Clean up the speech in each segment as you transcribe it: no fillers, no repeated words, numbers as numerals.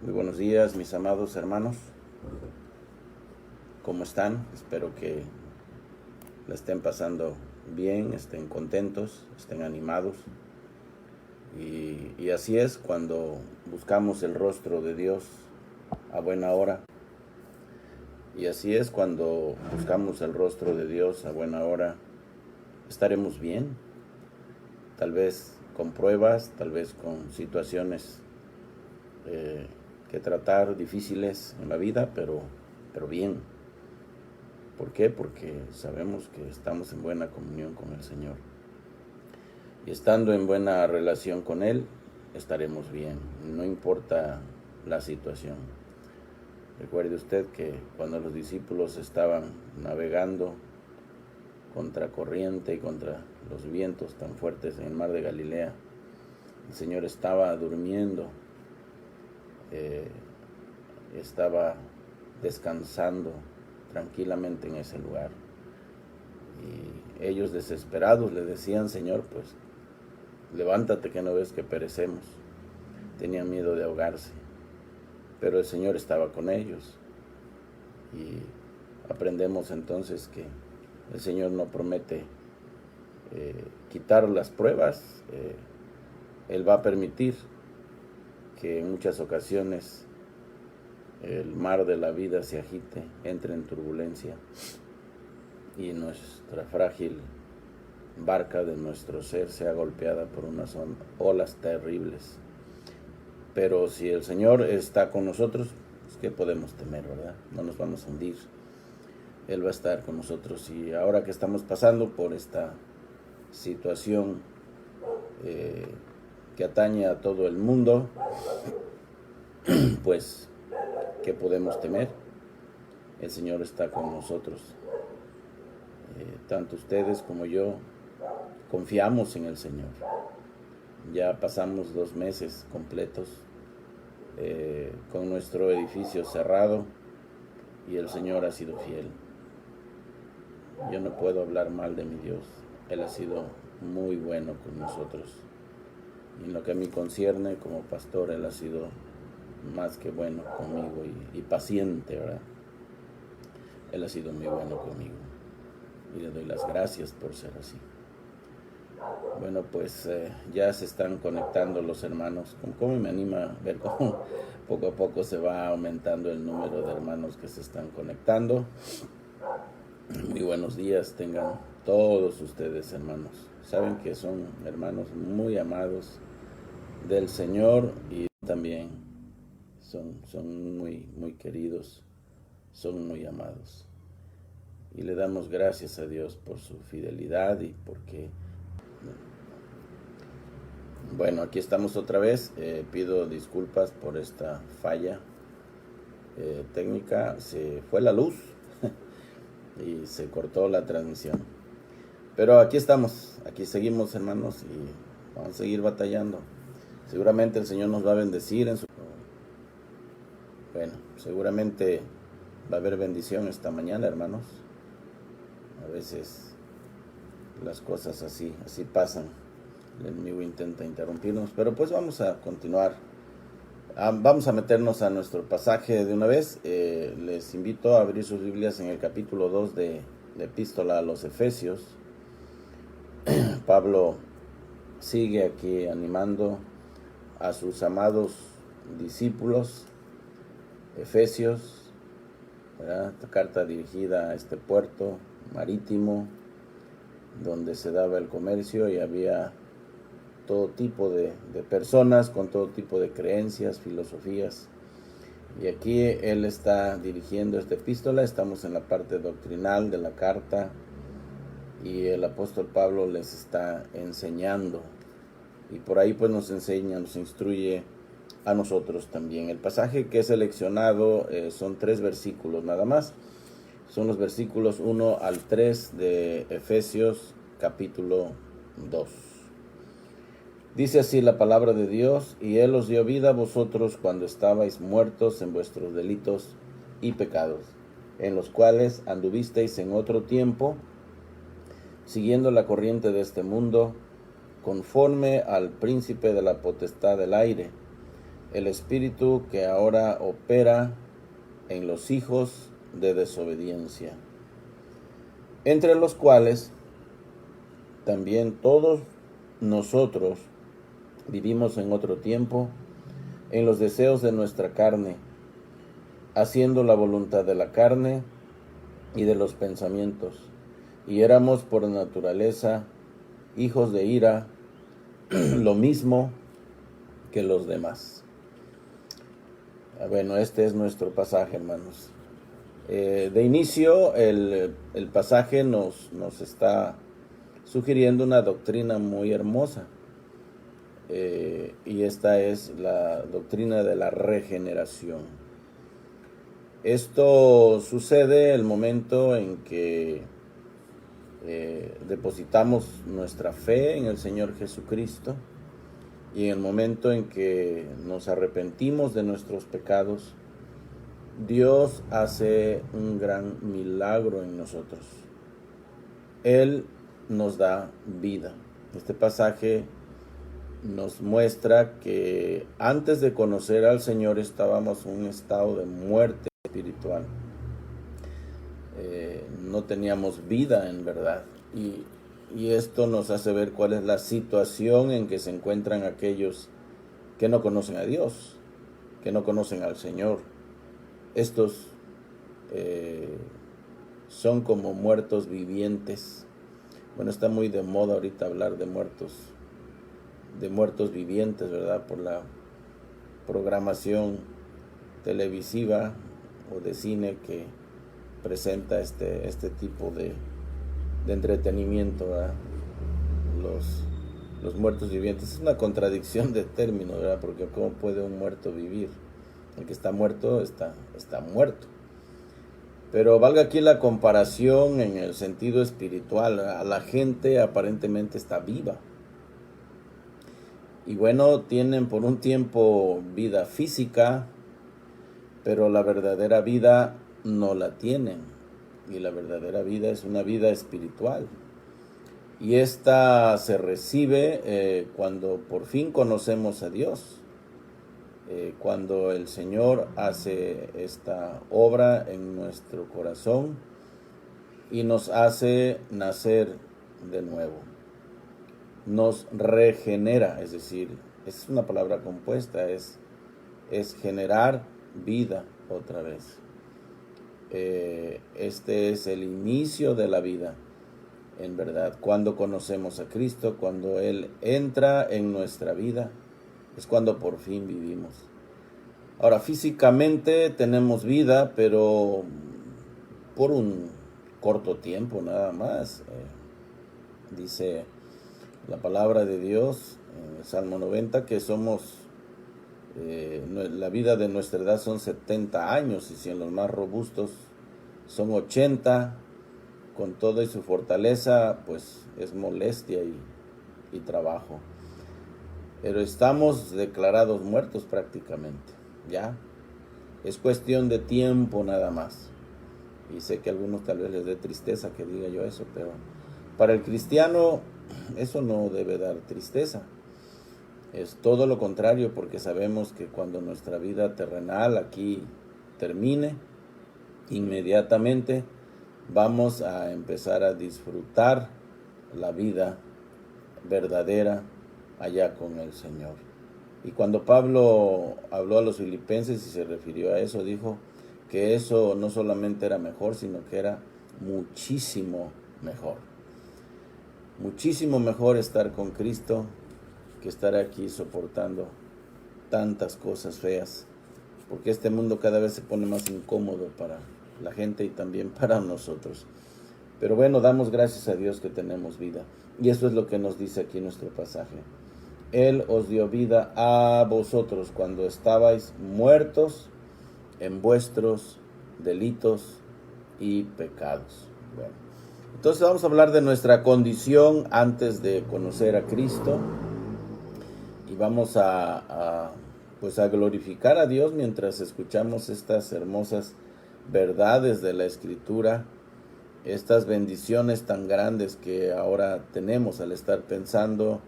Muy buenos días, mis amados hermanos. ¿Cómo están? Espero que la estén pasando bien, estén contentos, estén animados. Y así es cuando buscamos el rostro de Dios a buena hora. Y así es cuando buscamos el rostro de Dios a buena hora. Estaremos bien, tal vez con pruebas, tal vez con situaciones que tratar difíciles en la vida, pero bien. ¿Por qué? Porque sabemos que estamos en buena comunión con el Señor. Y estando en buena relación con Él, estaremos bien, no importa la situación. Recuerde usted que cuando los discípulos estaban navegando contra corriente y contra los vientos tan fuertes en el mar de Galilea, el Señor estaba durmiendo, estaba descansando tranquilamente en ese lugar. Y ellos desesperados le decían: Señor, pues levántate, que no ves que perecemos. Tenían miedo de ahogarse, pero el Señor estaba con ellos. Y aprendemos entonces que el Señor no promete quitar las pruebas. Él va a permitir que en muchas ocasiones el mar de la vida se agite, entre en turbulencia, y nuestra frágil barca de nuestro ser sea golpeada por unas olas terribles. Pero si el Señor está con nosotros, pues ¿qué podemos temer, verdad? No nos vamos a hundir. Él va a estar con nosotros. Y ahora que estamos pasando por esta situación que atañe a todo el mundo, pues ¿qué podemos temer? El Señor está con nosotros. Tanto ustedes como yo confiamos en el Señor. Ya pasamos 2 meses completos con nuestro edificio cerrado y el Señor ha sido fiel. Yo no puedo hablar mal de mi Dios. Él ha sido muy bueno con nosotros. Y en lo que a mí concierne, como pastor, Él ha sido más que bueno conmigo y paciente, ¿verdad? Él ha sido muy bueno conmigo. Y le doy las gracias por ser así. Bueno, pues ya se están conectando los hermanos. Cómo me anima ver cómo poco a poco se va aumentando el número de hermanos que se están conectando. Muy buenos días tengan todos ustedes, hermanos. Saben que son hermanos muy amados del Señor y también son muy queridos, son muy amados. Y le damos gracias a Dios por su fidelidad y porque... Bueno, aquí estamos otra vez. Pido disculpas por esta falla técnica. Se fue la luz y se cortó la transmisión. Pero aquí estamos, aquí seguimos, hermanos, y vamos a seguir batallando. Seguramente el Señor nos va a bendecir en su... Bueno, seguramente va a haber bendición esta mañana, hermanos. A veces las cosas así pasan. El enemigo intenta interrumpirnos, pero pues vamos a continuar. Vamos a meternos a nuestro pasaje de una vez. Les invito a abrir sus Biblias en el capítulo 2 de la epístola a los Efesios. Pablo sigue aquí animando a sus amados discípulos efesios, ¿verdad? Esta carta dirigida a este puerto marítimo donde se daba el comercio y había todo tipo de personas con todo tipo de creencias, filosofías. Y aquí él está dirigiendo esta epístola. Estamos en la parte doctrinal de la carta y el apóstol Pablo les está enseñando. Y por ahí pues nos enseña, nos instruye a nosotros también. El pasaje que he seleccionado son 3 versículos nada más. Son los versículos 1 al 3 de Efesios capítulo 2. Dice así la palabra de Dios: y Él os dio vida a vosotros cuando estabais muertos en vuestros delitos y pecados, en los cuales anduvisteis en otro tiempo, siguiendo la corriente de este mundo, conforme al príncipe de la potestad del aire, el espíritu que ahora opera en los hijos de desobediencia, entre los cuales también todos nosotros vivimos en otro tiempo en los deseos de nuestra carne, haciendo la voluntad de la carne y de los pensamientos, y éramos por naturaleza hijos de ira, lo mismo que los demás. Bueno, este es nuestro pasaje, hermanos. De inicio, el pasaje nos está sugiriendo una doctrina muy hermosa, y esta es la doctrina de la regeneración. Esto sucede el momento en que depositamos nuestra fe en el Señor Jesucristo, y en el momento en que nos arrepentimos de nuestros pecados, Dios hace un gran milagro en nosotros. Él nos da vida. Este pasaje nos muestra que antes de conocer al Señor estábamos en un estado de muerte espiritual. No teníamos vida en verdad. Y esto nos hace ver cuál es la situación en que se encuentran aquellos que no conocen a Dios, que no conocen al Señor. Estos son como muertos vivientes. Bueno, está muy de moda ahorita hablar de muertos vivientes, ¿verdad? Por la programación televisiva o de cine que presenta este tipo de entretenimiento, ¿verdad? Los muertos vivientes. Es una contradicción de términos, ¿verdad? Porque ¿cómo puede un muerto vivir? El que está muerto está muerto. Pero valga aquí la comparación en el sentido espiritual. La gente aparentemente está viva. Y bueno, tienen por un tiempo vida física, pero la verdadera vida no la tienen. Y la verdadera vida es una vida espiritual. Y esta se recibe cuando por fin conocemos a Dios. Cuando el Señor hace esta obra en nuestro corazón y nos hace nacer de nuevo. Nos regenera, es decir, es una palabra compuesta, es generar vida otra vez. Este es el inicio de la vida, en verdad. Cuando conocemos a Cristo, cuando Él entra en nuestra vida, es cuando por fin vivimos. Ahora, físicamente tenemos vida, pero por un corto tiempo nada más. Dice la palabra de Dios en el Salmo 90 que la vida de nuestra edad son 70 años, y si en los más robustos son 80, con toda y su fortaleza, pues es molestia y trabajo. Pero estamos declarados muertos prácticamente, ya. Es cuestión de tiempo nada más. Y sé que a algunos tal vez les dé tristeza que diga yo eso, pero para el cristiano eso no debe dar tristeza. Es todo lo contrario, porque sabemos que cuando nuestra vida terrenal aquí termine, inmediatamente vamos a empezar a disfrutar la vida verdadera allá con el Señor. Y cuando Pablo habló a los filipenses y se refirió a eso, dijo que eso no solamente era mejor, sino que era muchísimo mejor. Muchísimo mejor estar con Cristo que estar aquí soportando tantas cosas feas, porque este mundo cada vez se pone más incómodo para la gente y también para nosotros. Pero bueno, damos gracias a Dios que tenemos vida, y eso es lo que nos dice aquí nuestro pasaje. Él os dio vida a vosotros cuando estabais muertos en vuestros delitos y pecados. Bueno, entonces vamos a hablar de nuestra condición antes de conocer a Cristo, y vamos a glorificar a Dios mientras escuchamos estas hermosas verdades de la Escritura, estas bendiciones tan grandes que ahora tenemos al estar pensando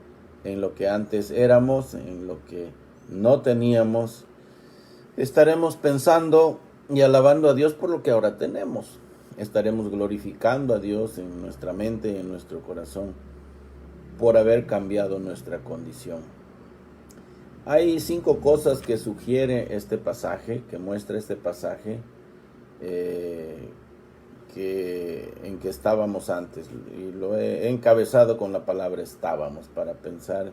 en lo que antes éramos, en lo que no teníamos, estaremos pensando y alabando a Dios por lo que ahora tenemos. Estaremos glorificando a Dios en nuestra mente y en nuestro corazón por haber cambiado nuestra condición. Hay 5 cosas que sugiere este pasaje, que muestra este pasaje, en que estábamos antes, y lo he encabezado con la palabra estábamos para pensar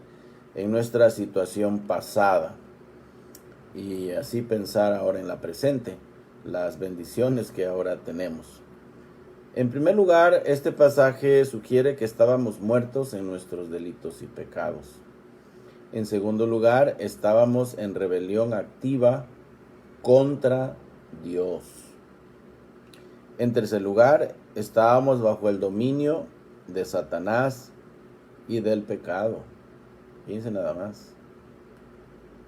en nuestra situación pasada y así pensar ahora en la presente, las bendiciones que ahora tenemos. En primer lugar, este pasaje sugiere que estábamos muertos en nuestros delitos y pecados. En segundo lugar, estábamos en rebelión activa contra Dios. En tercer lugar, estábamos bajo el dominio de Satanás y del pecado. Fíjense nada más.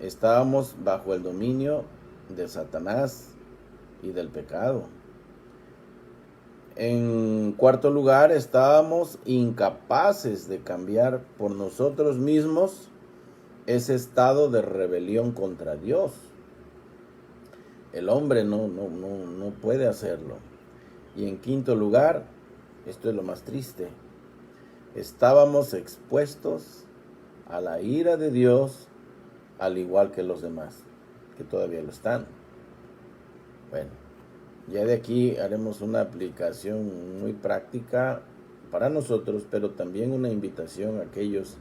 Estábamos bajo el dominio de Satanás y del pecado. En cuarto lugar, estábamos incapaces de cambiar por nosotros mismos ese estado de rebelión contra Dios. El hombre no puede hacerlo. Y en quinto lugar, esto es lo más triste, estábamos expuestos a la ira de Dios, al igual que los demás, que todavía lo están. Bueno, ya de aquí haremos una aplicación muy práctica para nosotros, pero también una invitación a aquellos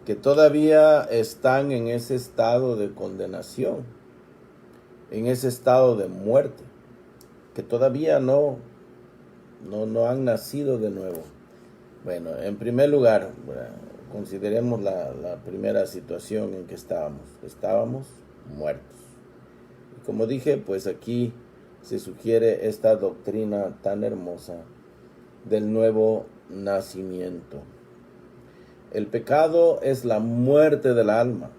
que todavía están en ese estado de condenación, en ese estado de muerte, que todavía no han nacido de nuevo. Bueno, en primer lugar, consideremos la primera situación en que estábamos muertos. Y como dije, pues aquí se sugiere esta doctrina tan hermosa del nuevo nacimiento. El pecado es la muerte del alma.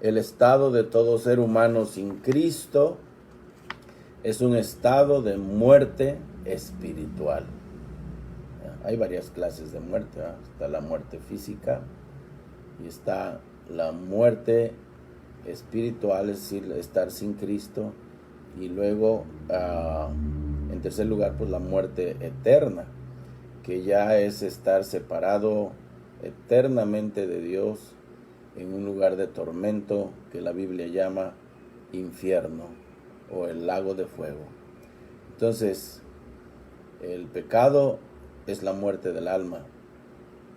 El estado de todo ser humano sin Cristo es un estado de muerte espiritual. Hay varias clases de muerte, ¿eh? Está la muerte física y está la muerte espiritual, es decir, estar sin Cristo, y luego en tercer lugar pues la muerte eterna, que ya es estar separado eternamente de Dios en un lugar de tormento que la Biblia llama infierno o el lago de fuego. Entonces, el pecado es la muerte del alma,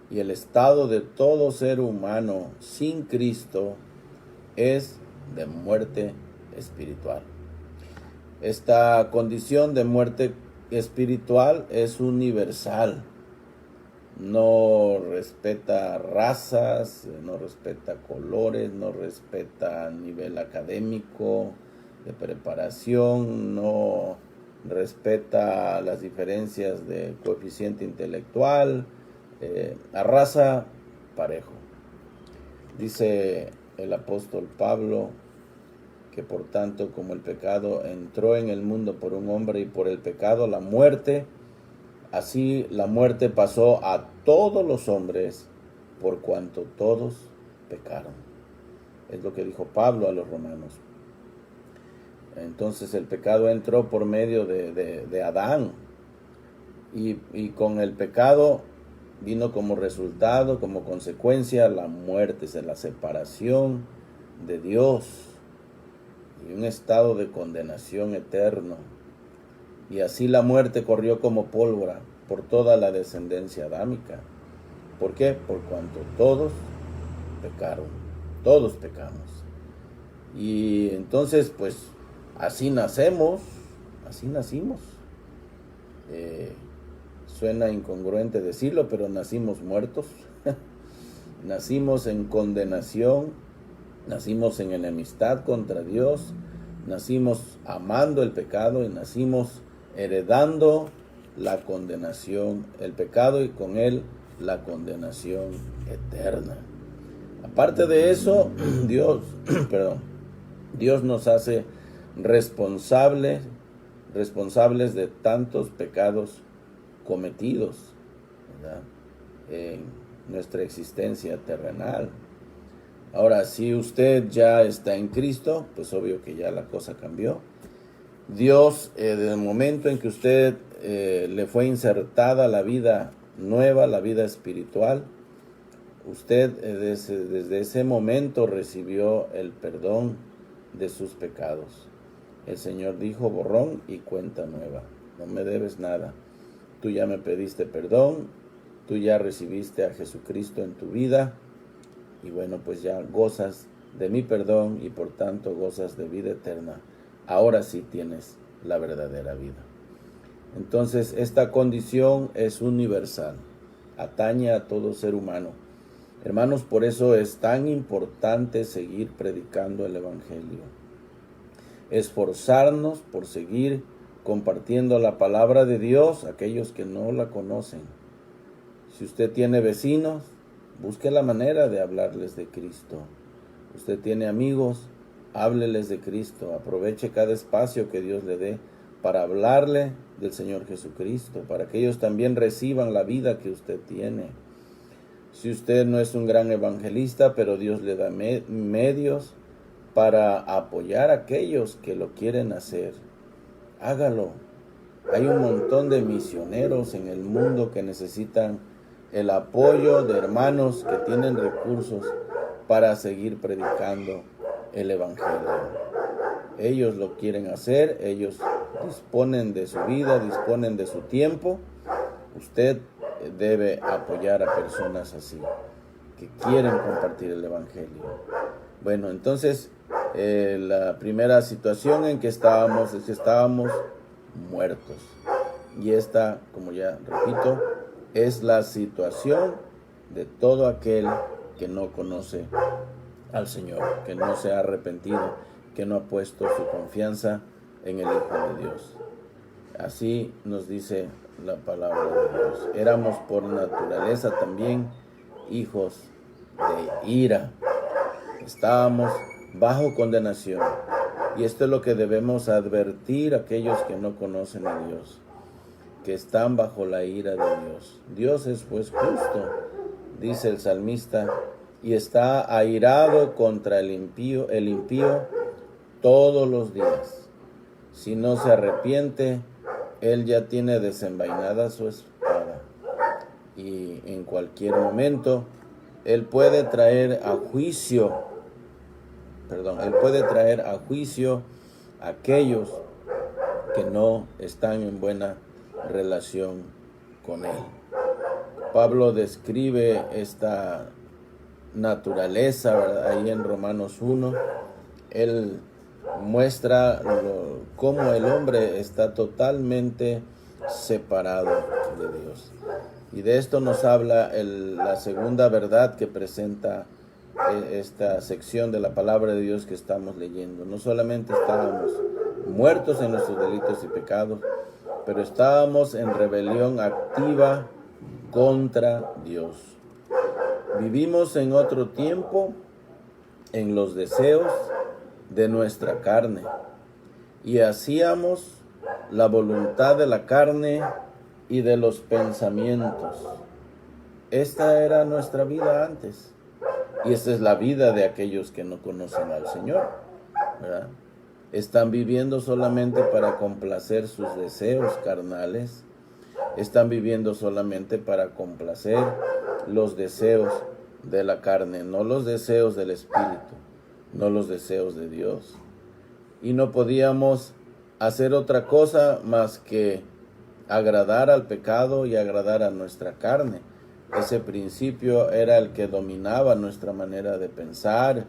y el estado de todo ser humano sin Cristo es de muerte espiritual. Esta condición de muerte espiritual es universal. No respeta razas, no respeta colores, no respeta nivel académico, de preparación, no respeta las diferencias de coeficiente intelectual, arrasa parejo. Dice el apóstol Pablo que por tanto, como el pecado entró en el mundo por un hombre y por el pecado la muerte, así la muerte pasó a todos los hombres por cuanto todos pecaron. Es lo que dijo Pablo a los romanos. Entonces el pecado entró por medio de Adán, y con el pecado vino como resultado, como consecuencia, la muerte, es la separación de Dios y un estado de condenación eterno. Y así la muerte corrió como pólvora por toda la descendencia adámica. ¿Por qué? Por cuanto todos pecaron, todos pecamos. Y entonces, pues, así nacimos. Suena incongruente decirlo, pero nacimos muertos. Nacimos en condenación, nacimos en enemistad contra Dios, nacimos amando el pecado y nacimos heredando la condenación, el pecado, y con él la condenación eterna. Aparte de eso, Dios nos hace responsables de tantos pecados cometidos, ¿verdad?, en nuestra existencia terrenal. Ahora, si usted ya está en Cristo, pues obvio que ya la cosa cambió. Dios, desde el momento en que usted le fue insertada la vida nueva, la vida espiritual, usted desde ese momento recibió el perdón de sus pecados. El Señor dijo: borrón y cuenta nueva, no me debes nada. Tú ya me pediste perdón, tú ya recibiste a Jesucristo en tu vida, y bueno, pues ya gozas de mi perdón y por tanto gozas de vida eterna. Ahora sí tienes la verdadera vida. Entonces, esta condición es universal, atañe a todo ser humano. Hermanos, por eso es tan importante seguir predicando el Evangelio. Esforzarnos por seguir compartiendo la palabra de Dios a aquellos que no la conocen. Si usted tiene vecinos, busque la manera de hablarles de Cristo. Usted tiene amigos, hábleles de Cristo. Aproveche cada espacio que Dios le dé para hablarle del Señor Jesucristo, para que ellos también reciban la vida que usted tiene. Si usted no es un gran evangelista, pero Dios le da medios para apoyar a aquellos que lo quieren hacer, hágalo. Hay un montón de misioneros en el mundo que necesitan el apoyo de hermanos que tienen recursos para seguir predicando el Evangelio. Ellos lo quieren hacer, ellos disponen de su vida, disponen de su tiempo. Usted debe apoyar a personas así, que quieren compartir el Evangelio. Bueno, entonces, la primera situación en que estábamos es que estábamos muertos. Y esta, como ya repito, es la situación de todo aquel que no conoce al Señor, que no se ha arrepentido, que no ha puesto su confianza en el Hijo de Dios. Así nos dice la palabra de Dios. Éramos por naturaleza también hijos de ira. Estábamos bajo condenación. Y esto es lo que debemos advertir a aquellos que no conocen a Dios, que están bajo la ira de Dios. Dios es pues justo, dice el salmista, y está airado contra el impío todos los días. Si no se arrepiente, él ya tiene desenvainada su espada, y en cualquier momento él puede traer a juicio a aquellos que no están en buena relación con él. Pablo describe esta naturaleza, ¿verdad? Ahí en Romanos 1, él muestra cómo el hombre está totalmente separado de Dios. Y de esto nos habla la segunda verdad que presenta esta sección de la palabra de Dios que estamos leyendo. No solamente estábamos muertos en nuestros delitos y pecados, pero estábamos en rebelión activa contra Dios. Vivimos en otro tiempo en los deseos de nuestra carne y hacíamos la voluntad de la carne y de los pensamientos. Esta era nuestra vida antes, y esta es la vida de aquellos que no conocen al Señor, ¿verdad? Están viviendo solamente para complacer sus deseos carnales, están viviendo solamente para complacer los deseos de la carne, no los deseos del Espíritu, no los deseos de Dios. Y no podíamos hacer otra cosa más que agradar al pecado y agradar a nuestra carne. Ese principio era el que dominaba nuestra manera de pensar,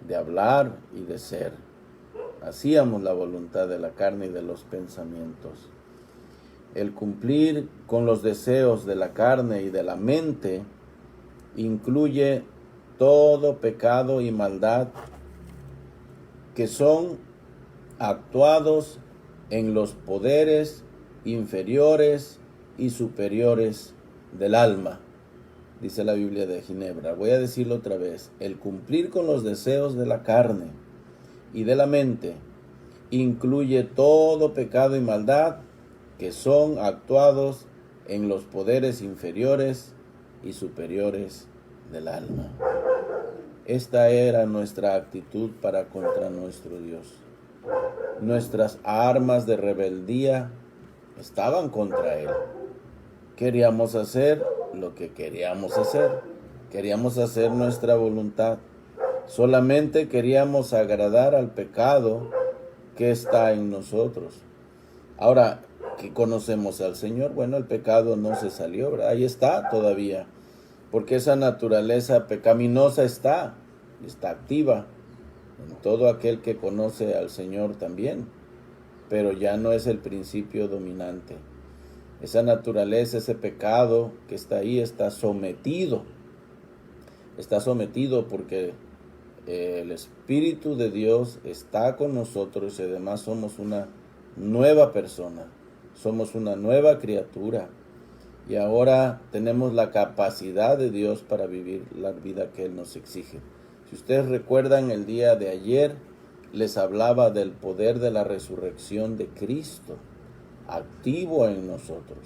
de hablar y de ser. Hacíamos la voluntad de la carne y de los pensamientos. El cumplir con los deseos de la carne y de la mente incluye todo pecado y maldad que son actuados en los poderes inferiores y superiores del alma, dice la Biblia de Ginebra. Voy a decirlo otra vez. El cumplir con los deseos de la carne y de la mente incluye todo pecado y maldad que son actuados en los poderes inferiores y superiores del alma. Esta era nuestra actitud para contra nuestro Dios. Nuestras armas de rebeldía estaban contra Él. Queríamos hacer lo que queríamos hacer. Queríamos hacer nuestra voluntad. Solamente queríamos agradar al pecado que está en nosotros. Ahora que conocemos al Señor, bueno, el pecado no se salió, ¿verdad? Ahí está todavía. Porque esa naturaleza pecaminosa está activa en todo aquel que conoce al Señor también, pero ya no es el principio dominante. Esa naturaleza, ese pecado que está ahí está sometido porque el Espíritu de Dios está con nosotros y además somos una nueva persona, somos una nueva criatura. Y ahora tenemos la capacidad de Dios para vivir la vida que Él nos exige. Si ustedes recuerdan, el día de ayer les hablaba del poder de la resurrección de Cristo, activo en nosotros.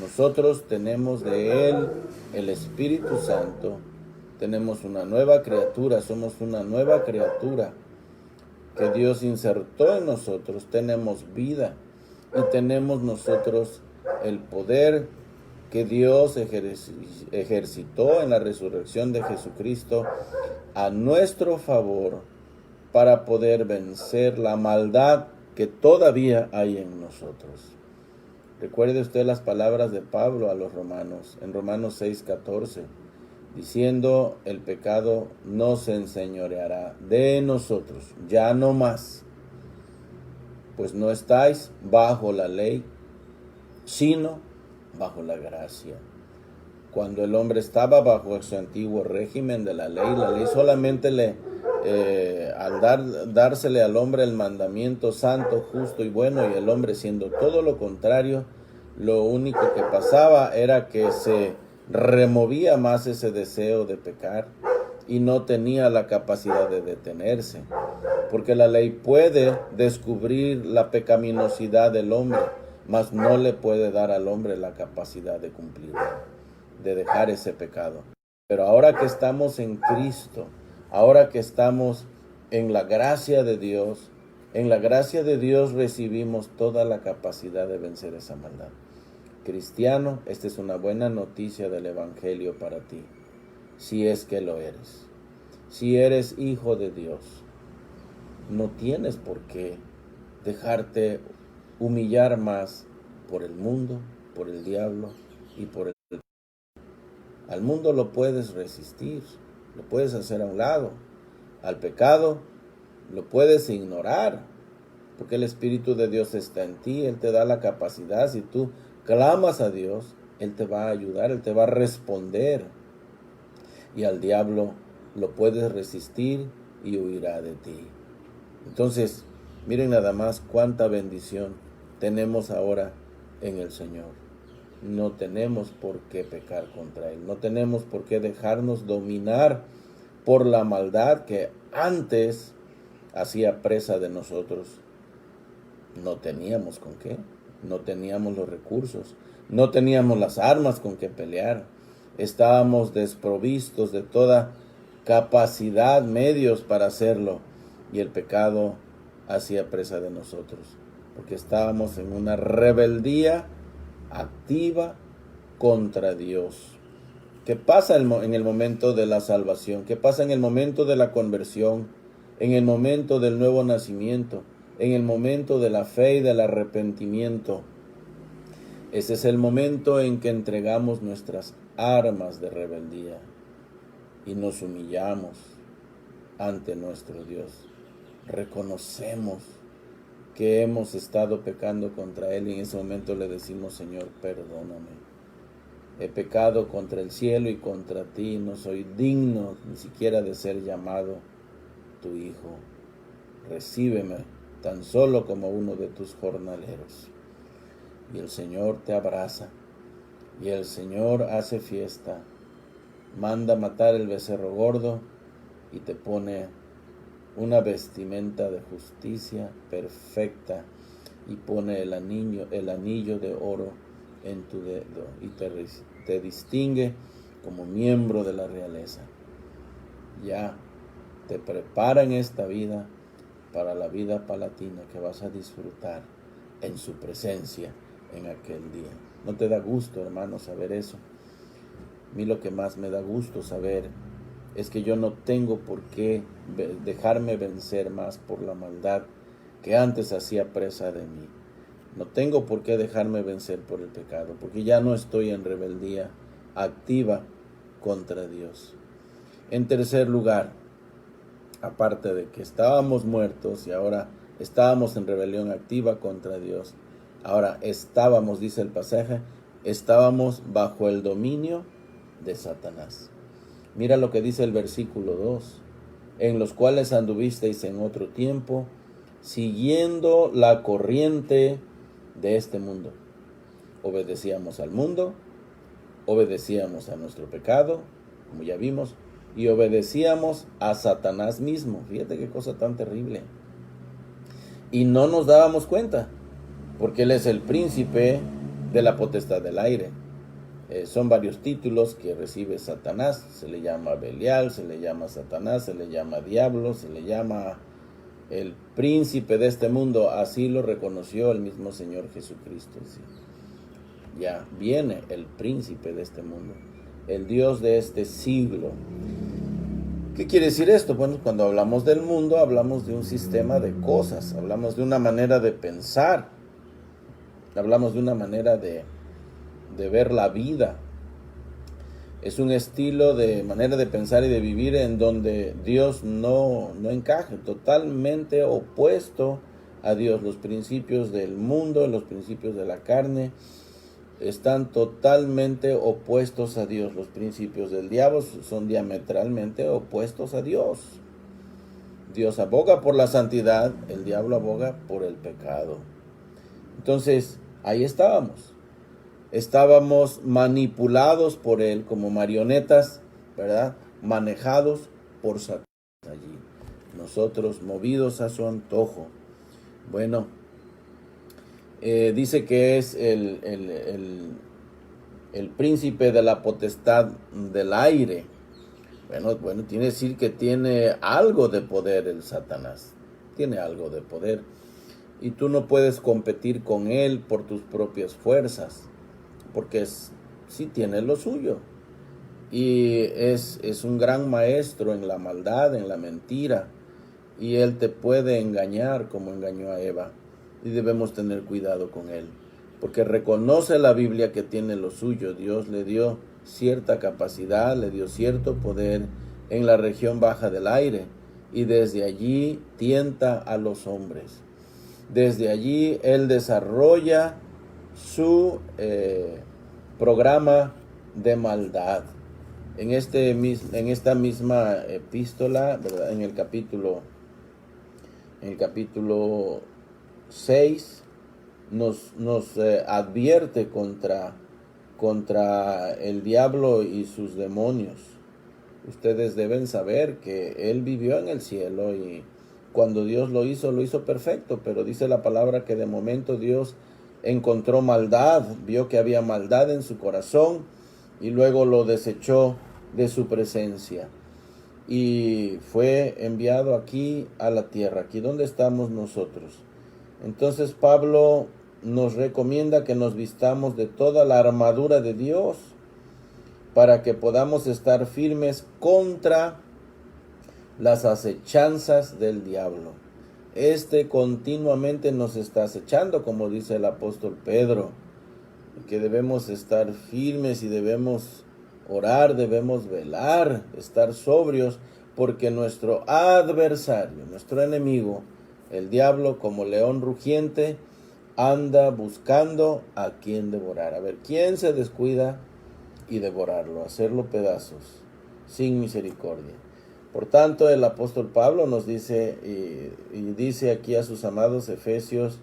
Nosotros tenemos de Él el Espíritu Santo, tenemos una nueva criatura, somos una nueva criatura que Dios insertó en nosotros, tenemos vida y tenemos nosotros el poder que Dios ejercitó en la resurrección de Jesucristo a nuestro favor para poder vencer la maldad que todavía hay en nosotros. Recuerde usted las palabras de Pablo a los romanos, en Romanos 6:14, diciendo: el pecado no se enseñoreará de nosotros, ya no más, pues no estáis bajo la ley, sino bajo la gracia. Cuando el hombre estaba bajo ese antiguo régimen de la ley solamente al dársele al hombre el mandamiento santo, justo y bueno, y el hombre siendo todo lo contrario, lo único que pasaba era que se removía más ese deseo de pecar y no tenía la capacidad de detenerse, porque la ley puede descubrir la pecaminosidad del hombre, mas no le puede dar al hombre la capacidad de cumplirla, de dejar ese pecado. Pero ahora que estamos en Cristo, ahora que estamos en la gracia de Dios, en la gracia de Dios recibimos toda la capacidad de vencer esa maldad. Cristiano, esta es una buena noticia del Evangelio para ti, si es que lo eres. Si eres hijo de Dios, no tienes por qué dejarte humillar más por el mundo, por el diablo y por el... Al mundo lo puedes resistir, lo puedes hacer a un lado. Al pecado lo puedes ignorar, porque el Espíritu de Dios está en ti. Él te da la capacidad. Si tú clamas a Dios, Él te va a ayudar, Él te va a responder. Y al diablo lo puedes resistir y huirá de ti. Entonces, miren nada más cuánta bendición tenemos ahora en el Señor. No tenemos por qué pecar contra Él. No tenemos por qué dejarnos dominar por la maldad que antes hacía presa de nosotros. No teníamos con qué. No teníamos los recursos. No teníamos las armas con que pelear. Estábamos desprovistos de toda capacidad, medios para hacerlo. Y el pecado hacía presa de nosotros. Porque estábamos en una rebeldía activa contra Dios. ¿Qué pasa en el momento de la salvación? ¿Qué pasa en el momento de la conversión? En el momento del nuevo nacimiento, en el momento de la fe y del arrepentimiento. Ese es el momento en que entregamos nuestras armas de rebeldía y nos humillamos ante nuestro Dios. Reconocemos que hemos estado pecando contra Él y en ese momento le decimos: Señor, perdóname. He pecado contra el cielo y contra ti, no soy digno ni siquiera de ser llamado tu hijo. Recíbeme tan solo como uno de tus jornaleros. Y el Señor te abraza, y el Señor hace fiesta, manda matar el becerro gordo y te pone una vestimenta de justicia perfecta y pone el anillo de oro en tu dedo y te distingue como miembro de la realeza. Ya te prepara en esta vida para la vida palatina que vas a disfrutar en su presencia en aquel día. ¿No te da gusto, hermano, saber eso? A mí lo que más me da gusto saber es que yo no tengo por qué dejarme vencer más por la maldad que antes hacía presa de mí. No tengo por qué dejarme vencer por el pecado, porque ya no estoy en rebeldía activa contra Dios. En tercer lugar, aparte de que estábamos muertos y ahora estábamos en rebelión activa contra Dios, ahora estábamos, dice el pasaje, estábamos bajo el dominio de Satanás. Mira lo que dice el versículo 2, en los cuales anduvisteis en otro tiempo, siguiendo la corriente de este mundo. Obedecíamos al mundo, obedecíamos a nuestro pecado, como ya vimos, y obedecíamos a Satanás mismo. Fíjate qué cosa tan terrible. Y no nos dábamos cuenta, porque él es el príncipe de la potestad del aire. Son varios títulos que recibe Satanás. Se le llama Belial, se le llama Satanás, se le llama Diablo, se le llama el príncipe de este mundo. Así lo reconoció el mismo Señor Jesucristo. ¿Sí? Ya viene el príncipe de este mundo, el Dios de este siglo. ¿Qué quiere decir esto? Bueno, cuando hablamos del mundo, hablamos de un sistema de cosas, hablamos de una manera de pensar, hablamos de una manera de ver la vida. Es un estilo de manera de pensar y de vivir en donde Dios no encaja, totalmente opuesto a Dios. Los principios del mundo, los principios de la carne, están totalmente opuestos a Dios. Los principios del diablo son diametralmente opuestos a Dios. Dios aboga por la santidad, el diablo aboga por el pecado. Entonces, ahí estábamos. Estábamos manipulados por él como marionetas, ¿verdad? Manejados por Satanás allí. Nosotros movidos a su antojo. Bueno, dice que es el príncipe de la potestad del aire. Bueno, tiene que decir que tiene algo de poder el Satanás. Tiene algo de poder. Y tú no puedes competir con él por tus propias fuerzas, porque sí tiene lo suyo. Y es un gran maestro en la maldad, en la mentira. Y él te puede engañar como engañó a Eva. Y debemos tener cuidado con él, porque reconoce la Biblia que tiene lo suyo. Dios le dio cierta capacidad, le dio cierto poder en la región baja del aire, y desde allí tienta a los hombres. Desde allí él desarrolla su programa de maldad. En esta misma epístola, ¿verdad? En el capítulo 6 nos advierte contra el diablo y sus demonios. Ustedes deben saber que él vivió en el cielo y cuando Dios lo hizo perfecto, pero dice la palabra que de momento Dios encontró maldad, vio que había maldad en su corazón y luego lo desechó de su presencia. Y fue enviado aquí a la tierra, aquí donde estamos nosotros. Entonces Pablo nos recomienda que nos vistamos de toda la armadura de Dios para que podamos estar firmes contra las acechanzas del diablo. Este continuamente nos está acechando, como dice el apóstol Pedro, que debemos estar firmes y debemos orar, debemos velar, estar sobrios, porque nuestro adversario, nuestro enemigo, el diablo, como león rugiente, anda buscando a quien devorar. A ver, ¿quién se descuida y devorarlo, hacerlo pedazos, sin misericordia? Por tanto, el apóstol Pablo nos dice, y dice aquí a sus amados efesios,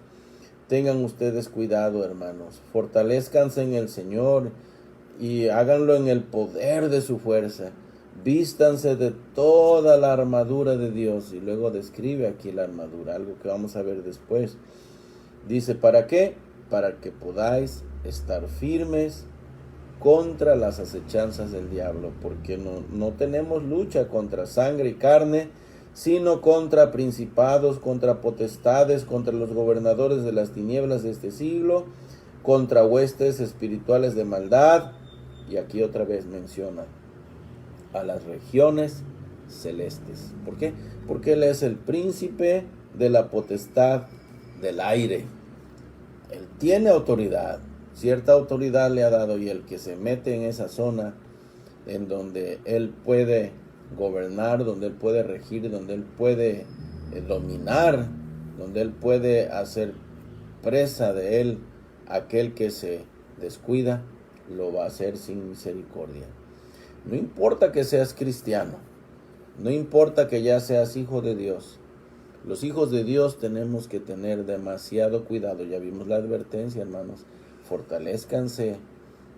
tengan ustedes cuidado, hermanos, fortalezcanse en el Señor y háganlo en el poder de su fuerza. Vístanse de toda la armadura de Dios. Y luego describe aquí la armadura, algo que vamos a ver después. Dice, ¿para qué? Para que podáis estar firmes contra las acechanzas del diablo, porque no tenemos lucha contra sangre y carne, sino contra principados, contra potestades, contra los gobernadores de las tinieblas de este siglo, contra huestes espirituales de maldad. Y aquí otra vez menciona a las regiones celestes. ¿Por qué? Porque Él es el príncipe de la potestad del aire. Él tiene autoridad, cierta autoridad le ha dado, y el que se mete en esa zona en donde Él puede gobernar, donde Él puede regir, donde Él puede dominar, donde Él puede hacer presa de Él aquel que se descuida, lo va a hacer sin misericordia. No importa que seas cristiano, no importa que ya seas hijo de Dios. Los hijos de Dios tenemos que tener demasiado cuidado. Ya vimos la advertencia, hermanos. Fortalezcanse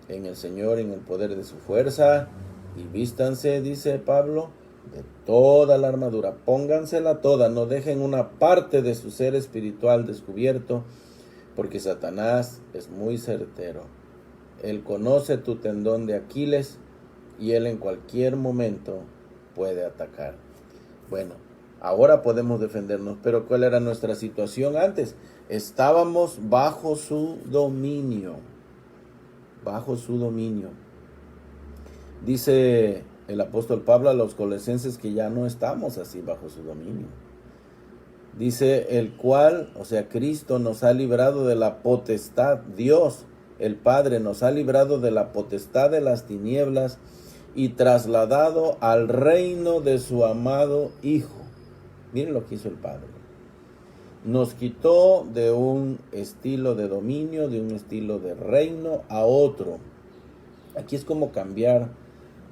en el Señor, en el poder de su fuerza, y vístanse, dice Pablo, de toda la armadura. Póngansela toda, no dejen una parte de su ser espiritual descubierto, porque Satanás es muy certero. Él conoce tu tendón de Aquiles y él en cualquier momento puede atacar. Bueno, ahora podemos defendernos, pero ¿cuál era nuestra situación antes? Estábamos bajo su dominio. Bajo su dominio. Dice el apóstol Pablo a los colosenses que ya no estamos así bajo su dominio. Dice el cual, o sea, Cristo nos ha librado de la potestad. Dios, el Padre, nos ha librado de la potestad de las tinieblas y trasladado al reino de su amado Hijo. Miren lo que hizo el Padre. Nos quitó de un estilo de dominio, de un estilo de reino a otro. Aquí es como cambiar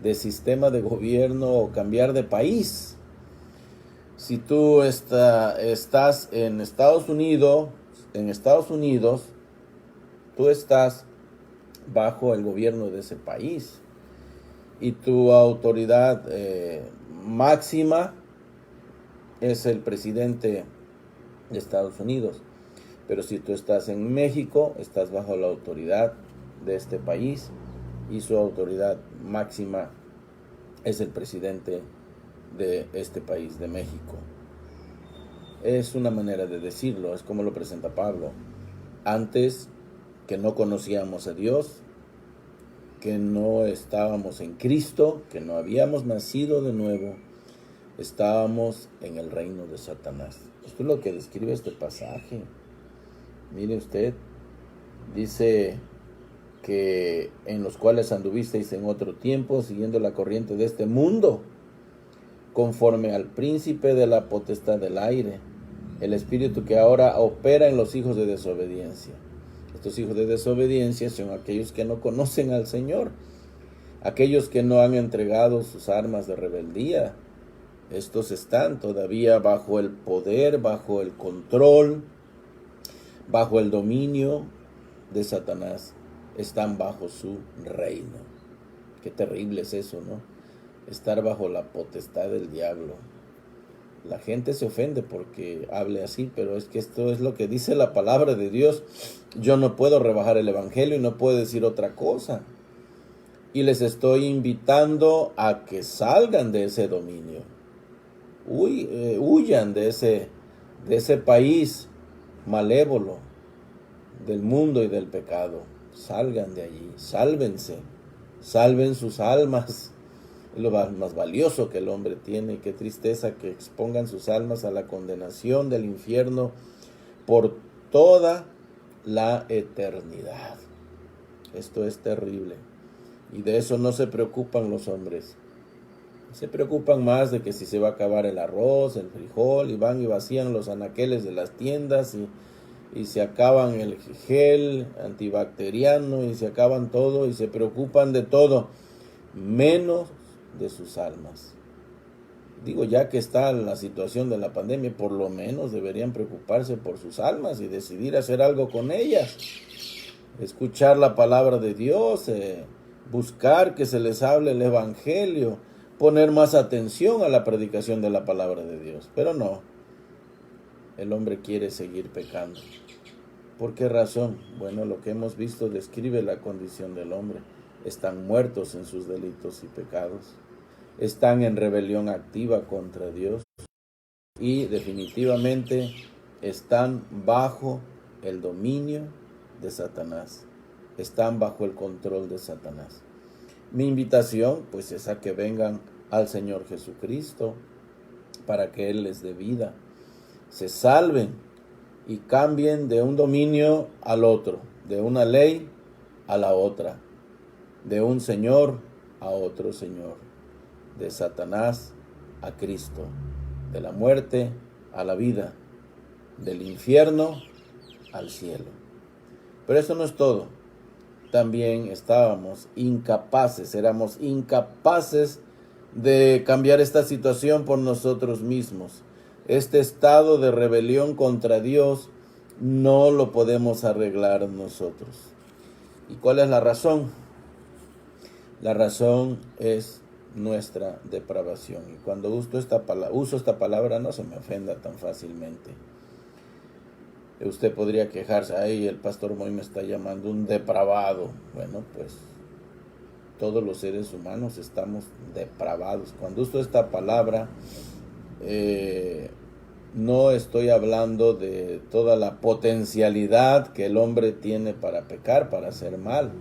de sistema de gobierno o cambiar de país. Si tú estás en Estados Unidos, tú estás bajo el gobierno de ese país y tu autoridad máxima es el presidente de Estados Unidos. Pero si tú estás en México, estás bajo la autoridad de este país y su autoridad máxima es el presidente de este país, de México. Es una manera de decirlo, es como lo presenta Pablo. Antes, que no conocíamos a Dios, que no estábamos en Cristo, que no habíamos nacido de nuevo, estábamos en el reino de Satanás. Esto es lo que describe este pasaje. Mire usted, dice que en los cuales anduvisteis en otro tiempo, siguiendo la corriente de este mundo, conforme al príncipe de la potestad del aire, el espíritu que ahora opera en los hijos de desobediencia. Estos hijos de desobediencia son aquellos que no conocen al Señor, aquellos que no han entregado sus armas de rebeldía. Estos están todavía bajo el poder, bajo el control, bajo el dominio de Satanás. Están bajo su reino. Qué terrible es eso, ¿no? Estar bajo la potestad del diablo. La gente se ofende porque hable así, pero es que esto es lo que dice la palabra de Dios. Yo no puedo rebajar el evangelio y no puedo decir otra cosa. Y les estoy invitando a que salgan de ese dominio. Huyan de ese país malévolo, del mundo y del pecado. Salgan de allí, sálvense, salven sus almas. Es lo más valioso que el hombre tiene. Qué tristeza que expongan sus almas a la condenación del infierno por toda la eternidad. Esto es terrible. Y de eso no se preocupan los hombres. Se preocupan más de que si se va a acabar el arroz, el frijol, y van y vacían los anaqueles de las tiendas y se acaban el gel antibacteriano y se acaban todo y se preocupan de todo, menos de sus almas. Digo, ya que está la situación de la pandemia, por lo menos deberían preocuparse por sus almas y decidir hacer algo con ellas. Escuchar la palabra de Dios, buscar que se les hable el evangelio, poner más atención a la predicación de la palabra de Dios. Pero no, el hombre quiere seguir pecando. ¿Por qué razón? Bueno, lo que hemos visto describe la condición del hombre. están muertos en sus delitos y pecados, están en rebelión activa contra Dios y definitivamente están bajo el dominio de Satanás, están bajo el control de Satanás. Mi invitación pues es a que vengan al Señor Jesucristo para que Él les dé vida, se salven y cambien de un dominio al otro, de una ley a la otra, de un Señor a otro Señor, de Satanás a Cristo, de la muerte a la vida, del infierno al cielo. Pero eso no es todo. También éramos incapaces de cambiar esta situación por nosotros mismos. Este estado de rebelión contra Dios no lo podemos arreglar nosotros. ¿Y cuál es la razón? La razón es nuestra depravación. Y cuando uso esta palabra, no se me ofenda tan fácilmente. Usted podría quejarse, ay, el pastor Moy me está llamando un depravado. Bueno, pues todos los seres humanos estamos depravados. Cuando uso esta palabra, no estoy hablando de toda la potencialidad que el hombre tiene para pecar, para hacer mal.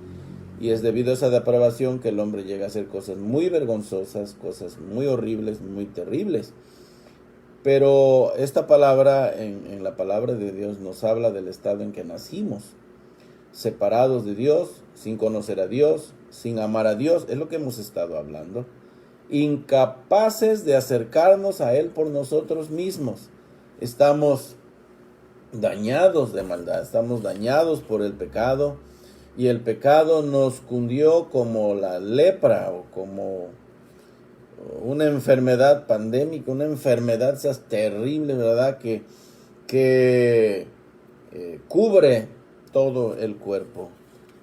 Y es debido a esa depravación que el hombre llega a hacer cosas muy vergonzosas, cosas muy horribles, muy terribles. Pero esta palabra, en la palabra de Dios, nos habla del estado en que nacimos, separados de Dios, sin conocer a Dios, sin amar a Dios, es lo que hemos estado hablando, incapaces de acercarnos a Él por nosotros mismos. Estamos dañados de maldad, estamos dañados por el pecado, y el pecado nos cundió como la lepra o como una enfermedad pandémica, una enfermedad esas terrible, ¿verdad? Que cubre todo el cuerpo.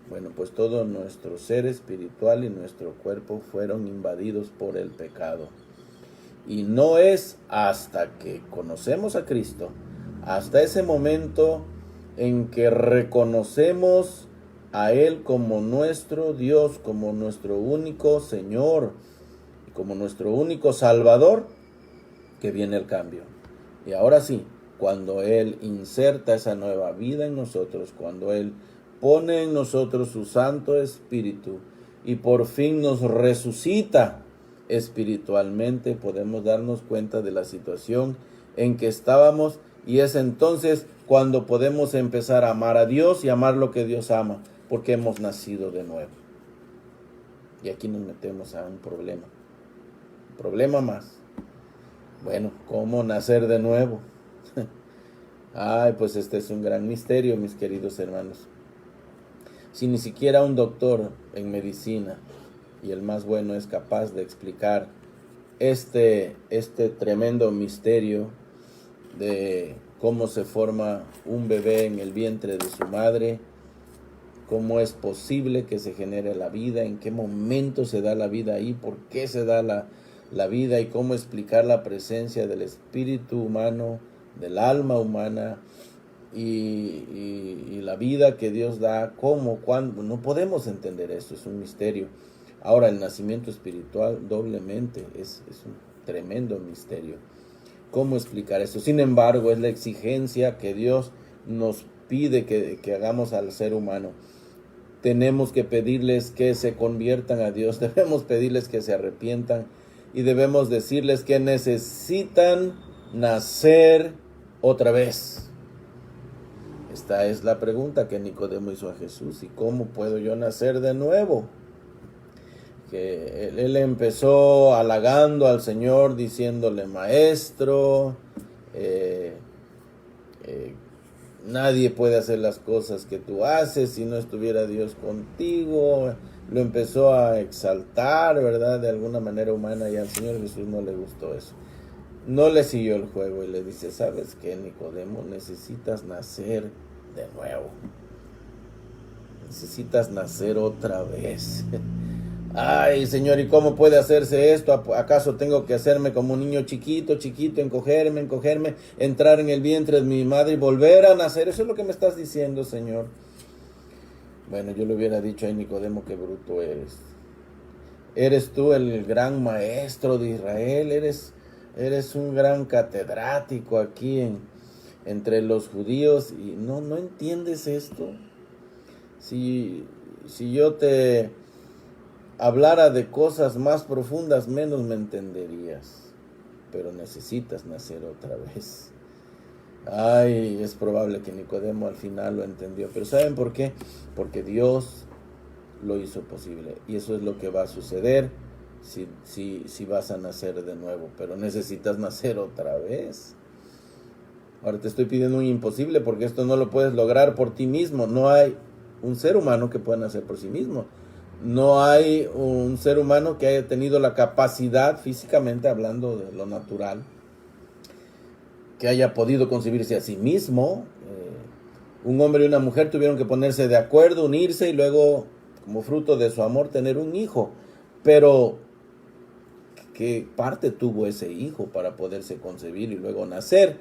Bueno, pues todo nuestro ser espiritual y nuestro cuerpo fueron invadidos por el pecado. Y no es hasta que conocemos a Cristo, hasta ese momento en que reconocemos a Él como nuestro Dios, como nuestro único Señor, como nuestro único Salvador, que viene el cambio. Y ahora sí, cuando Él inserta esa nueva vida en nosotros, cuando Él pone en nosotros su Santo Espíritu y por fin nos resucita espiritualmente, podemos darnos cuenta de la situación en que estábamos, y es entonces cuando podemos empezar a amar a Dios y amar lo que Dios ama, porque hemos nacido de nuevo. Y aquí nos metemos a un problema más. Bueno, ¿cómo nacer de nuevo? Ay, pues este es un gran misterio, mis queridos hermanos. Si ni siquiera un doctor en medicina, y el más bueno, es capaz de explicar este tremendo misterio de cómo se forma un bebé en el vientre de su madre, cómo es posible que se genere la vida, en qué momento se da la vida ahí, por qué se da la vida, y cómo explicar la presencia del espíritu humano, del alma humana, y la vida que Dios da, cómo, cuándo. No podemos entender esto, es un misterio. Ahora, el nacimiento espiritual doblemente es un tremendo misterio. ¿Cómo explicar eso? Sin embargo, es la exigencia que Dios nos pide que hagamos al ser humano. Tenemos que pedirles que se conviertan a Dios, debemos pedirles que se arrepientan, y debemos decirles que necesitan nacer otra vez. Esta es la pregunta que Nicodemo hizo a Jesús: ¿y cómo puedo yo nacer de nuevo? Que él empezó halagando al Señor, diciéndole: Maestro, nadie puede hacer las cosas que tú haces si no estuviera Dios contigo. Lo empezó a exaltar, ¿verdad? De alguna manera humana, y al Señor Jesús no le gustó eso. No le siguió el juego y le dice: ¿sabes qué, Nicodemo? Necesitas nacer de nuevo. Necesitas nacer otra vez. Ay, Señor, ¿y cómo puede hacerse esto? ¿Acaso tengo que hacerme como un niño chiquito, encogerme, entrar en el vientre de mi madre y volver a nacer? Eso es lo que me estás diciendo, Señor. Bueno, yo le hubiera dicho a Nicodemo, qué bruto eres. Eres tú el gran maestro de Israel, eres un gran catedrático aquí entre los judíos y no entiendes esto. Si, si yo te hablara de cosas más profundas, menos me entenderías. Pero necesitas nacer otra vez. Ay, es probable que Nicodemo al final lo entendió. Pero ¿saben por qué? Porque Dios lo hizo posible. Y eso es lo que va a suceder si vas a nacer de nuevo. Pero necesitas nacer otra vez. Ahora te estoy pidiendo un imposible porque esto no lo puedes lograr por ti mismo. No hay un ser humano que pueda nacer por sí mismo. No hay un ser humano que haya tenido la capacidad, físicamente hablando de lo natural, que haya podido concebirse a sí mismo. Un hombre y una mujer tuvieron que ponerse de acuerdo, unirse y luego, como fruto de su amor, tener un hijo. Pero, ¿qué parte tuvo ese hijo para poderse concebir y luego nacer?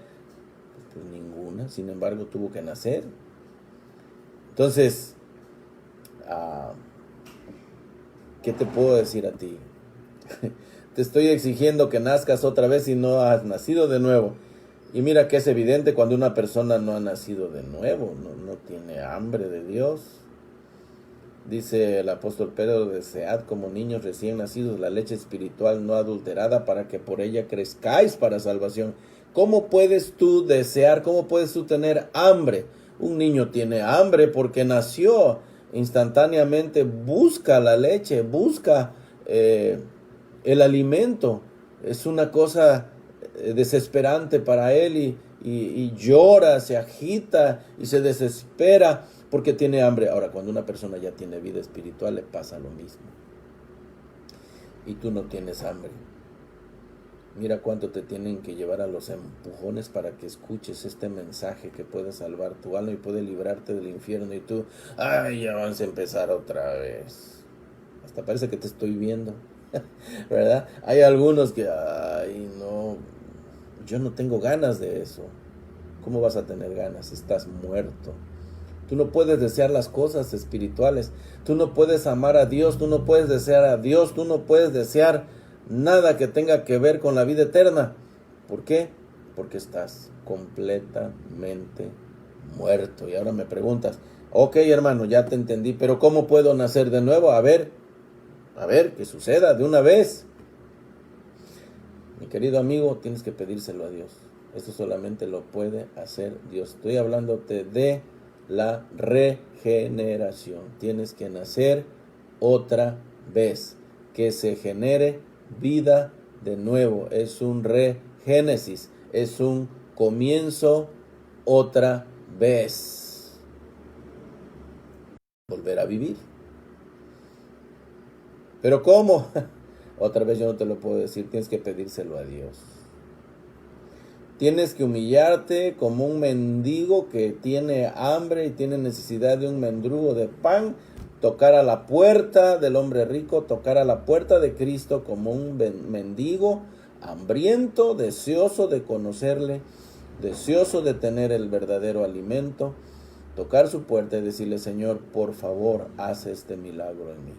Pues ninguna, sin embargo, tuvo que nacer. Entonces, ¿qué te puedo decir a ti? Te estoy exigiendo que nazcas otra vez y no has nacido de nuevo. Y mira que es evidente cuando una persona no ha nacido de nuevo, no tiene hambre de Dios. Dice el apóstol Pedro, desead como niños recién nacidos la leche espiritual no adulterada para que por ella crezcáis para salvación. ¿Cómo puedes tú desear, cómo puedes tú tener hambre? Un niño tiene hambre porque nació instantáneamente, busca la leche, busca el alimento. Es una cosa desesperante para él y llora, se agita y se desespera porque tiene hambre. Ahora, cuando una persona ya tiene vida espiritual, le pasa lo mismo. Y tú no tienes hambre. Mira cuánto te tienen que llevar a los empujones para que escuches este mensaje que puede salvar tu alma y puede librarte del infierno. Y tú, ay, ya vamos a empezar otra vez. Hasta parece que te estoy viendo, ¿verdad? Hay algunos que, ay, no, yo no tengo ganas de eso. ¿Cómo vas a tener ganas? Estás muerto. Tú no puedes desear las cosas espirituales. Tú no puedes amar a Dios. Tú no puedes desear a Dios. Tú no puedes desear nada que tenga que ver con la vida eterna. ¿Por qué? Porque estás completamente muerto. Y ahora me preguntas, ok, hermano, ya te entendí, pero ¿cómo puedo nacer de nuevo? A ver, que suceda de una vez. Mi querido amigo, tienes que pedírselo a Dios. Esto solamente lo puede hacer Dios. Estoy hablándote de la regeneración. Tienes que nacer otra vez. Que se genere vida de nuevo. Es un regénesis. Es un comienzo otra vez. Volver a vivir. ¿Pero cómo? Otra vez yo no te lo puedo decir. Tienes que pedírselo a Dios. Tienes que humillarte como un mendigo que tiene hambre y tiene necesidad de un mendrugo de pan, tocar a la puerta del hombre rico, tocar a la puerta de Cristo como un mendigo, hambriento, deseoso de conocerle, deseoso de tener el verdadero alimento, tocar su puerta y decirle, Señor, por favor, haz este milagro en mí.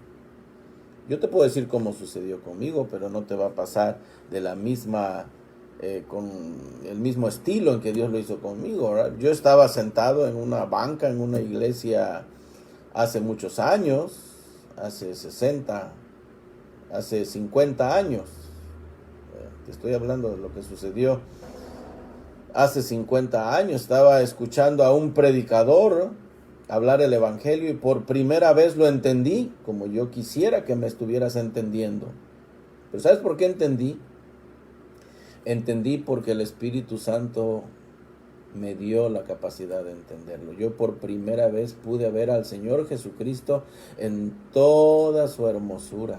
Yo te puedo decir cómo sucedió conmigo, pero no te va a pasar de la misma con el mismo estilo en que Dios lo hizo conmigo, ¿verdad? Yo estaba sentado en una banca en una iglesia hace muchos años, hace 50 años. Te estoy hablando de lo que sucedió hace 50 años. Estaba escuchando a un predicador hablar el evangelio y por primera vez lo entendí como yo quisiera que me estuvieras entendiendo. Pero ¿sabes por qué entendí? Entendí porque el Espíritu Santo me dio la capacidad de entenderlo. Yo por primera vez pude ver al Señor Jesucristo en toda su hermosura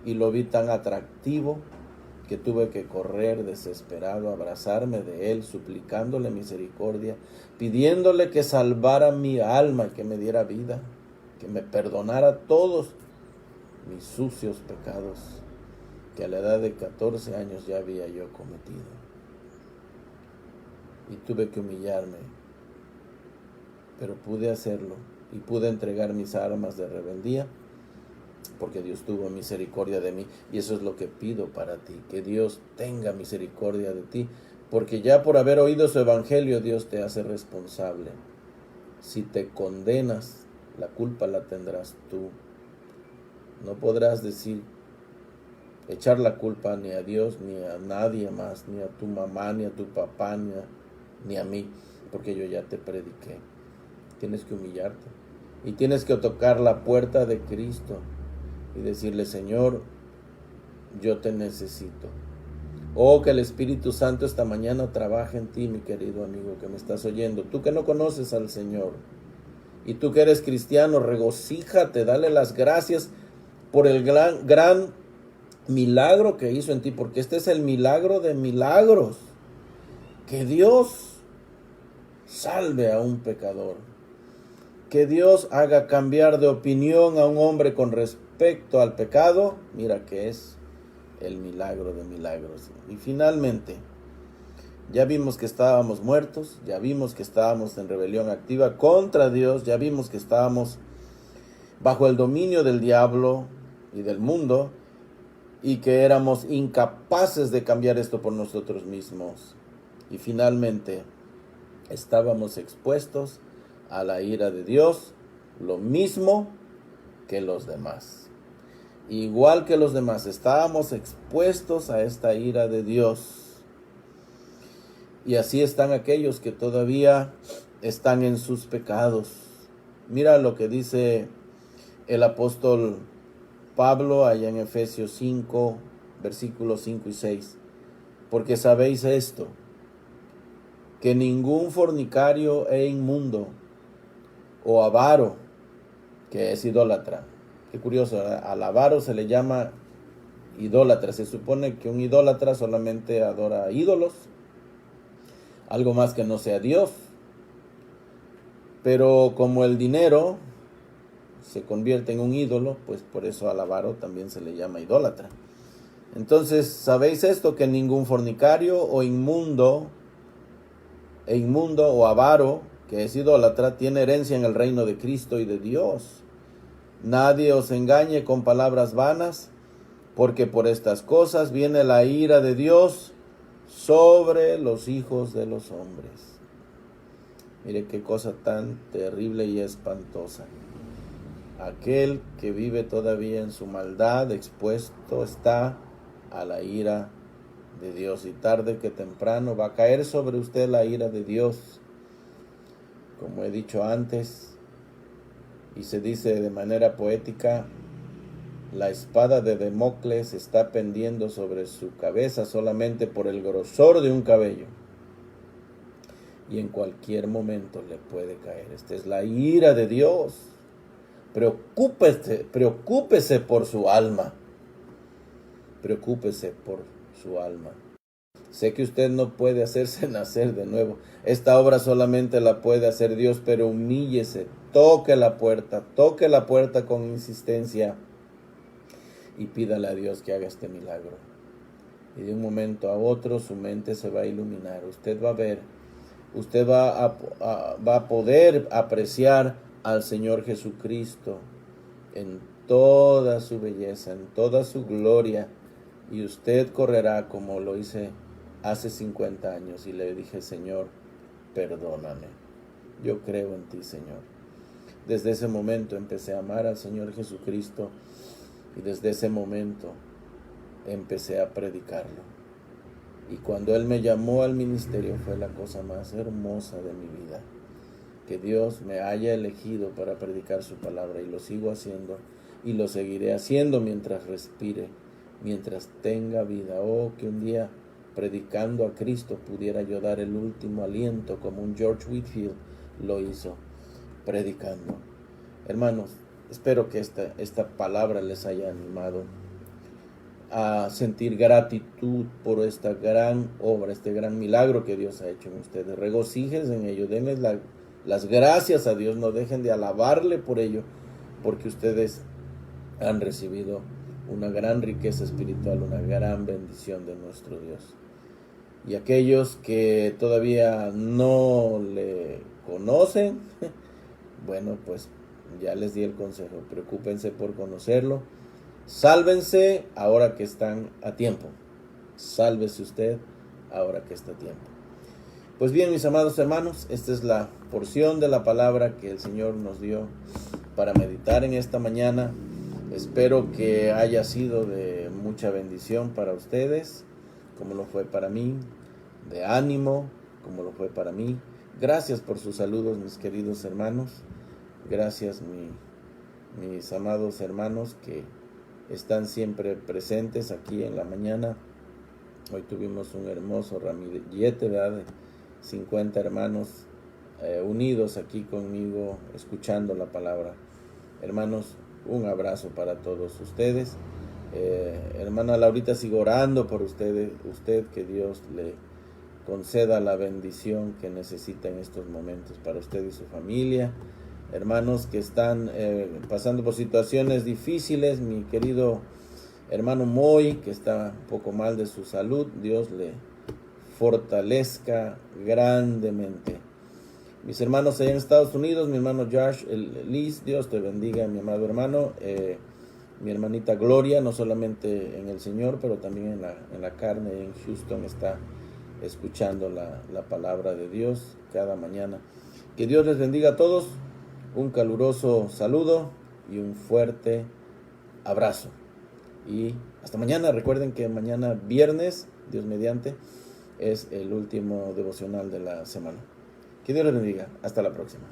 y lo vi tan atractivo que tuve que correr desesperado, abrazarme de Él, suplicándole misericordia, pidiéndole que salvara mi alma y que me diera vida, que me perdonara todos mis sucios pecados que a la edad de 14 años ya había yo cometido. Y tuve que humillarme, pero pude hacerlo y pude entregar mis armas de rebeldía, porque Dios tuvo misericordia de mí. Y eso es lo que pido para ti, que Dios tenga misericordia de ti, porque ya por haber oído su evangelio, Dios te hace responsable. Si te condenas, la culpa la tendrás tú. No podrás echar la culpa ni a Dios, ni a nadie más, ni a tu mamá, ni a tu papá, ni a mí, porque yo ya te prediqué. Tienes que humillarte y tienes que tocar la puerta de Cristo y decirle: Señor, yo te necesito. Oh, que el Espíritu Santo esta mañana trabaje en ti, mi querido amigo que me estás oyendo. Tú que no conoces al Señor y tú que eres cristiano, regocíjate, dale las gracias por el gran milagro que hizo en ti, porque este es el milagro de milagros, que Dios salve a un pecador, que Dios haga cambiar de opinión a un hombre con respecto al pecado. Mira que es el milagro de milagros. Y finalmente, ya vimos que estábamos muertos, ya vimos que estábamos en rebelión activa contra Dios, ya vimos que estábamos bajo el dominio del diablo y del mundo, y que éramos incapaces de cambiar esto por nosotros mismos. Y finalmente, estábamos expuestos a la ira de Dios, lo mismo que los demás. Igual que los demás, estábamos expuestos a esta ira de Dios. Y así están aquellos que todavía están en sus pecados. Mira lo que dice el apóstol Pablo allá en Efesios 5, versículos 5 y 6. Porque sabéis esto, que ningún fornicario e inmundo o avaro, que es idólatra. Qué curioso, ¿verdad? Al avaro se le llama idólatra. Se supone que un idólatra solamente adora ídolos, algo más que no sea Dios. Pero como el dinero se convierte en un ídolo, pues por eso al avaro también se le llama idólatra. Entonces, ¿sabéis esto? Que ningún fornicario o inmundo o avaro, que es idólatra, tiene herencia en el reino de Cristo y de Dios. Nadie os engañe con palabras vanas, porque por estas cosas viene la ira de Dios sobre los hijos de los hombres. Mire qué cosa tan terrible y espantosa. Aquel que vive todavía en su maldad expuesto está a la ira de Dios, y tarde que temprano va a caer sobre usted la ira de Dios. Como he dicho antes, y se dice de manera poética, la espada de Damocles está pendiendo sobre su cabeza solamente por el grosor de un cabello, y en cualquier momento le puede caer. Esta es la ira de Dios. Preocúpese por su alma. Preocúpese por su alma. Sé que usted no puede hacerse nacer de nuevo. Esta obra solamente la puede hacer Dios, pero humíllese, toque la puerta con insistencia y pídale a Dios que haga este milagro. Y de un momento a otro su mente se va a iluminar. Usted va a ver, usted va a poder apreciar al Señor Jesucristo en toda su belleza, en toda su gloria, y usted correrá como lo hice hace 50 años y le dije: Señor, perdóname, yo creo en ti, Señor. Desde ese momento empecé a amar al Señor Jesucristo, y desde ese momento empecé a predicarlo. Y cuando Él me llamó al ministerio fue la cosa más hermosa de mi vida, que Dios me haya elegido para predicar su palabra, y lo sigo haciendo y lo seguiré haciendo mientras respire, mientras tenga vida. Oh, que un día predicando a Cristo pudiera yo dar el último aliento como un George Whitefield lo hizo predicando. Hermanos, espero que esta palabra les haya animado a sentir gratitud por esta gran obra, este gran milagro que Dios ha hecho en ustedes. Regocíjense en ello, denles las gracias a Dios, no dejen de alabarle por ello, porque ustedes han recibido una gran riqueza espiritual, una gran bendición de nuestro Dios. Y aquellos que todavía no le conocen, bueno, pues Ya les di el consejo, preocúpense por conocerlo. Sálvense ahora que están a tiempo. Sálvese usted ahora que está a tiempo. Pues bien, mis amados hermanos, esta es la porción de la palabra que el Señor nos dio para meditar en esta mañana. Espero que haya sido de mucha bendición para ustedes, como lo fue para mí, de ánimo, como lo fue para mí. Gracias por sus saludos, mis queridos hermanos. Gracias, mis amados hermanos que están siempre presentes aquí en la mañana. Hoy tuvimos un hermoso ramillete, ¿verdad? De 50 hermanos unidos aquí conmigo, escuchando la palabra. Hermanos, un abrazo para todos ustedes. Hermana Laurita, sigo orando por usted, que Dios le conceda la bendición que necesita en estos momentos para usted y su familia. Hermanos que están pasando por situaciones difíciles, mi querido hermano Moy, que está un poco mal de su salud, Dios le fortalezca grandemente. Mis hermanos allá en Estados Unidos, mi hermano Josh, Liz, Dios te bendiga, mi amado hermano. Mi hermanita Gloria, no solamente en el Señor, pero también en la carne, en Houston, está escuchando la palabra de Dios cada mañana. Que Dios les bendiga a todos. Un caluroso saludo y un fuerte abrazo. Y hasta mañana. Recuerden que mañana viernes, Dios mediante, es el último devocional de la semana. Que Dios les bendiga. Hasta la próxima.